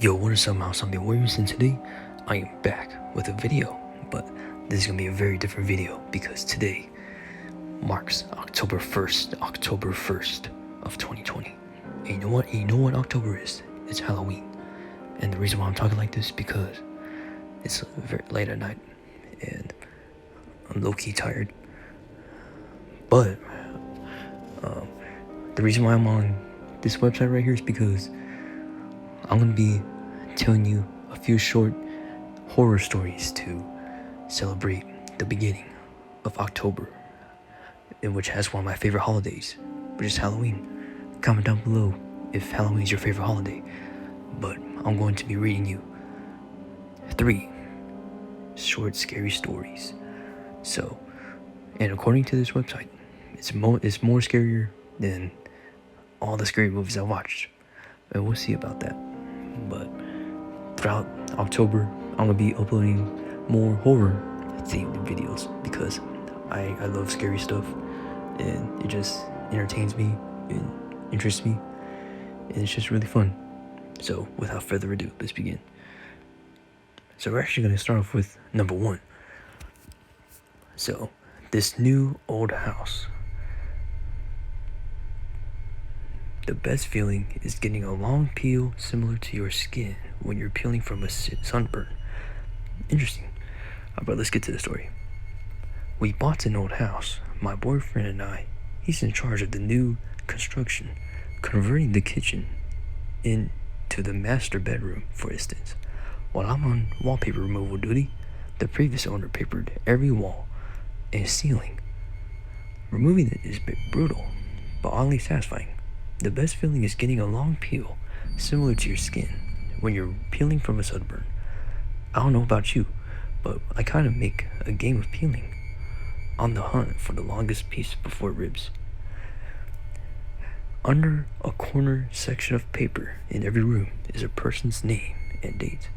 Yo, what is up, Mouse? I'm the Warriors, and today I am back with a video. But this is gonna be a very different video because today marks October 1st of 2020. And you know what? October is? It's Halloween. And the reason why I'm talking like this is because it's very late at night and I'm low-key tired. But the reason why I'm on this website right here is because I'm gonna be telling you a few short horror stories to celebrate the beginning of October, in which has one of my favorite holidays, which is Halloween. Comment down below if Halloween is your favorite holiday. But I'm going to be reading you 3 short scary stories. So, and according to this website, it's more scarier than all the scary movies I watched, and we'll see about that. But throughout October, I'm gonna be uploading more horror themed videos because I love scary stuff and it just entertains me and interests me, and it's just really fun. So without further ado, let's begin. So we're actually gonna start off with number 1. So this new old house. The best feeling is getting a long peel similar to your skin when you're peeling from a sunburn. Interesting. But let's get to the story. We bought an old house. My boyfriend and I. He's in charge of the new construction, converting the kitchen into the master bedroom, for instance. While I'm on wallpaper removal duty, the previous owner papered every wall and ceiling. Removing it is a bit brutal, but oddly satisfying. The best feeling is getting a long peel, similar to your skin, when you're peeling from a sunburn. I don't know about you, but I kind of make a game of peeling, on the hunt for the longest piece before ribs. Under a corner section of paper in every room is a person's name and date.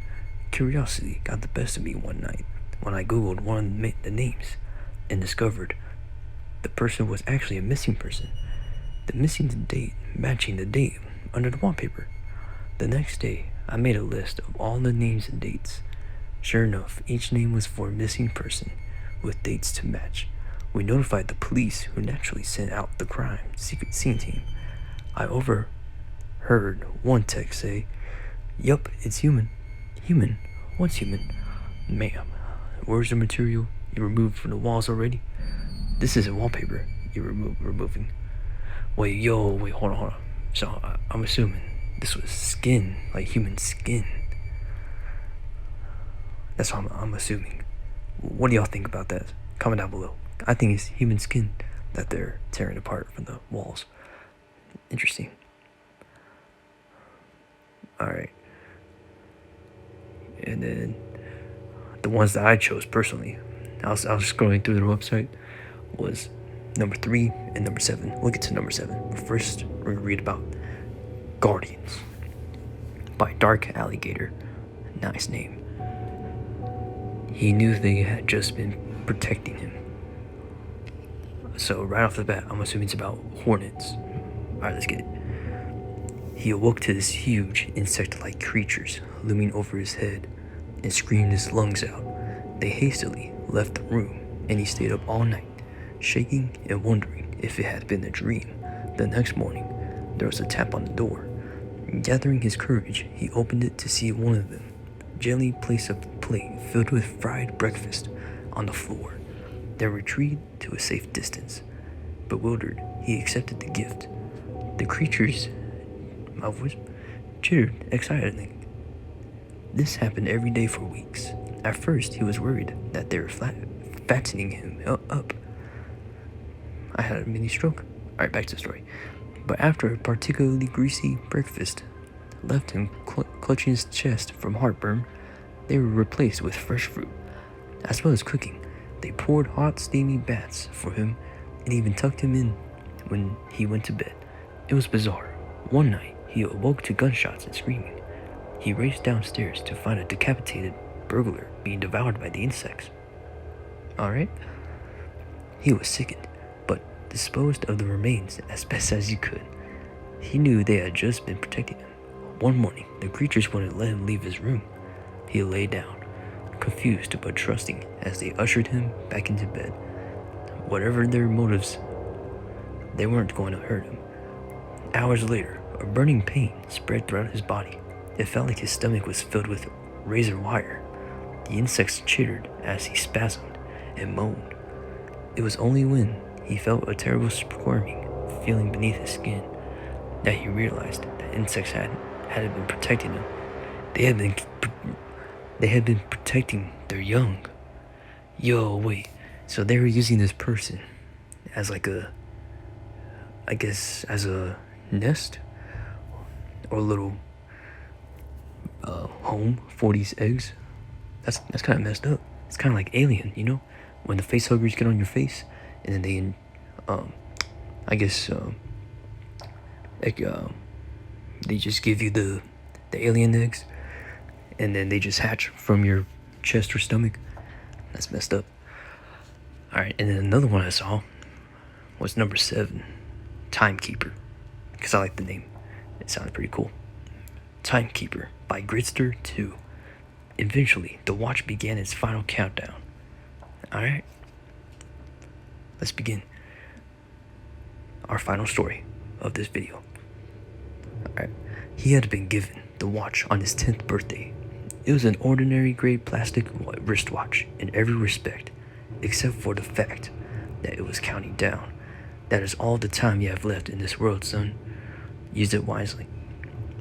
Curiosity got the best of me one night when I googled one of the names and discovered the person was actually a missing person. The missing date matching the date under the wallpaper. The next day, I made a list of all the names and dates. Sure enough, each name was for a missing person with dates to match. We notified the police, who naturally sent out the crime scene team. I overheard one text say, "Yup, it's human." Human? What's human? Ma'am, where's the material you removed from the walls already? This isn't wallpaper you're removing. Wait, hold on. So I'm assuming this was skin, like human skin. That's what I'm assuming. What do y'all think about that? Comment down below. I think it's human skin that they're tearing apart from the walls. Interesting. Alright. And then the ones that I chose personally, I was scrolling through the website, was number 3 and number 7. We'll get to number 7. But first, we're going to read about Guardians by Dark Alligator. Nice name. He knew they had just been protecting him. So right off the bat, I'm assuming it's about hornets. Alright, let's get it. He awoke to this huge insect-like creatures looming over his head and screamed his lungs out. They hastily left the room and he stayed up all night, shaking and wondering if it had been a dream. The next morning, there was a tap on the door. Gathering his courage, he opened it to see one of them gently place a plate filled with fried breakfast on the floor, then retreat to a safe distance. Bewildered, he accepted the gift. The creatures, my voice, chittered excitedly. This happened every day for weeks. At first, he was worried that they were fattening him up. I had a mini stroke. Alright, back to the story. But after a particularly greasy breakfast left him clutching his chest from heartburn, they were replaced with fresh fruit. As well as cooking, they poured hot, steamy baths for him and even tucked him in when he went to bed. It was bizarre. One night, he awoke to gunshots and screaming. He raced downstairs to find a decapitated burglar being devoured by the insects. Alright? He was sickened, but disposed of the remains as best as he could. He knew they had just been protecting him. one morning, the creatures wouldn't let him leave his room. He lay down, confused but trusting as they ushered him back into bed. Whatever their motives, they weren't going to hurt him. Hours later, a burning pain spread throughout his body. It felt like his stomach was filled with razor wire. The insects chittered as he spasmed and moaned. It was only when he felt a terrible squirming feeling beneath his skin that he realized that insects hadn't been protecting him. They had been protecting their young. Yo, wait. So they were using this person as like as a nest or a little home for these eggs. That's kind of messed up. It's kind of like Alien, you know, when the face huggers get on your face and then they they just give you the alien eggs and then they just hatch from your chest or stomach. That's messed up. Alright, and then another one I saw was number 7, Timekeeper, because I like the name. It sounds pretty cool. Timekeeper by Gritster 2. Eventually, the watch began its final countdown. Alright, let's begin our final story of this video. Alright, he had been given the watch on his 10th birthday. It was an ordinary gray plastic wristwatch in every respect, except for the fact that it was counting down. That is all the time you have left in this world, son. Use it wisely.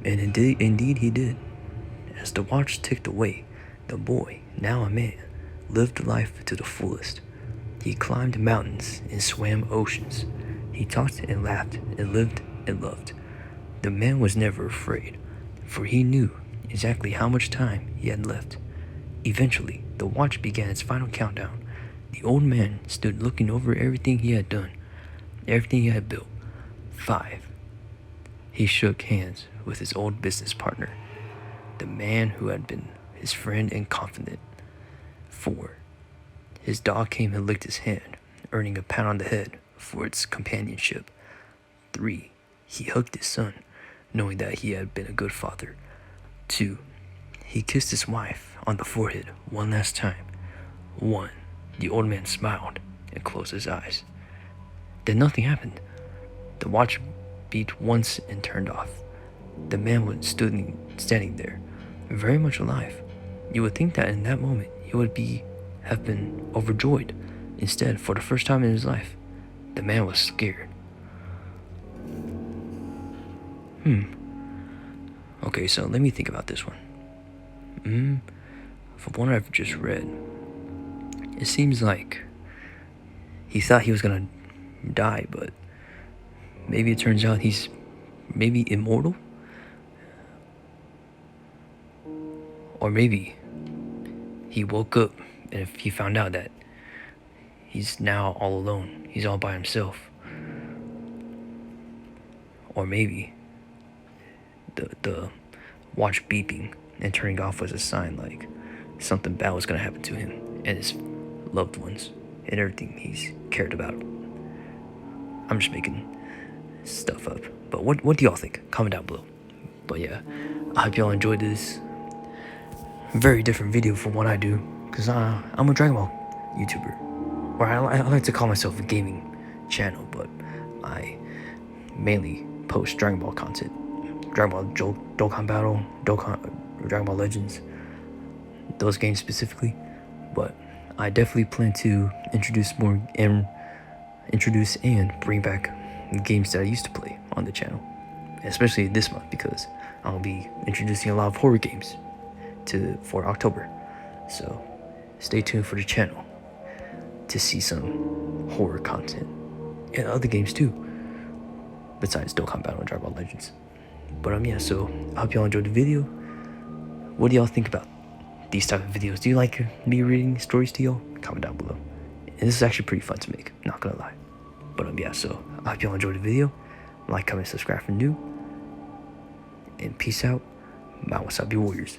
And indeed he did. As the watch ticked away, the boy, now a man, lived life to the fullest. He climbed mountains and swam oceans. He talked and laughed and lived and loved. The man was never afraid, for he knew exactly how much time he had left. Eventually, the watch began its final countdown. The old man stood looking over everything he had done, everything he had built. 5. He shook hands with his old business partner, the man who had been his friend and confidant. 4. His dog came and licked his hand, earning a pat on the head for its companionship. 3. He hugged his son, knowing that he had been a good father. 2. He kissed his wife on the forehead one last time. 1. The old man smiled and closed his eyes. Then nothing happened. The watch beat once and turned off. The man was standing there, very much alive. You would think that in that moment he would have been overjoyed. Instead, for the first time in his life, the man was scared. Okay, so let me think about this one. From what I've just read, it seems like he thought he was gonna die, but maybe it turns out he's maybe immortal? Or maybe he woke up and if he found out that he's now all alone, he's all by himself. Or maybe the watch beeping and turning off was a sign like something bad was gonna happen to him and his loved ones and everything he's cared about. I'm just making stuff up, but what do y'all think? Comment down below. But yeah, I hope y'all enjoyed this very different video from what I do, because I'm a Dragon Ball YouTuber, or I like to call myself a gaming channel, but I mainly post Dragon Ball content. Dragon Ball Dokkan Battle, Dragon Ball Legends, those games specifically. But I definitely plan to introduce and bring back games that I used to play on the channel, especially this month, because I'll be introducing a lot of horror games for October. So stay tuned for the channel to see some horror content and other games too, besides Dokkan Battle and Dragon Ball Legends. But yeah, so I hope y'all enjoyed the video. What do y'all think about these type of videos? Do you like me reading stories to y'all? Comment down below. And this is actually pretty fun to make, not gonna lie. But yeah, so I hope y'all enjoyed the video. Like, comment, subscribe for new. And peace out. My Wasabi Warriors.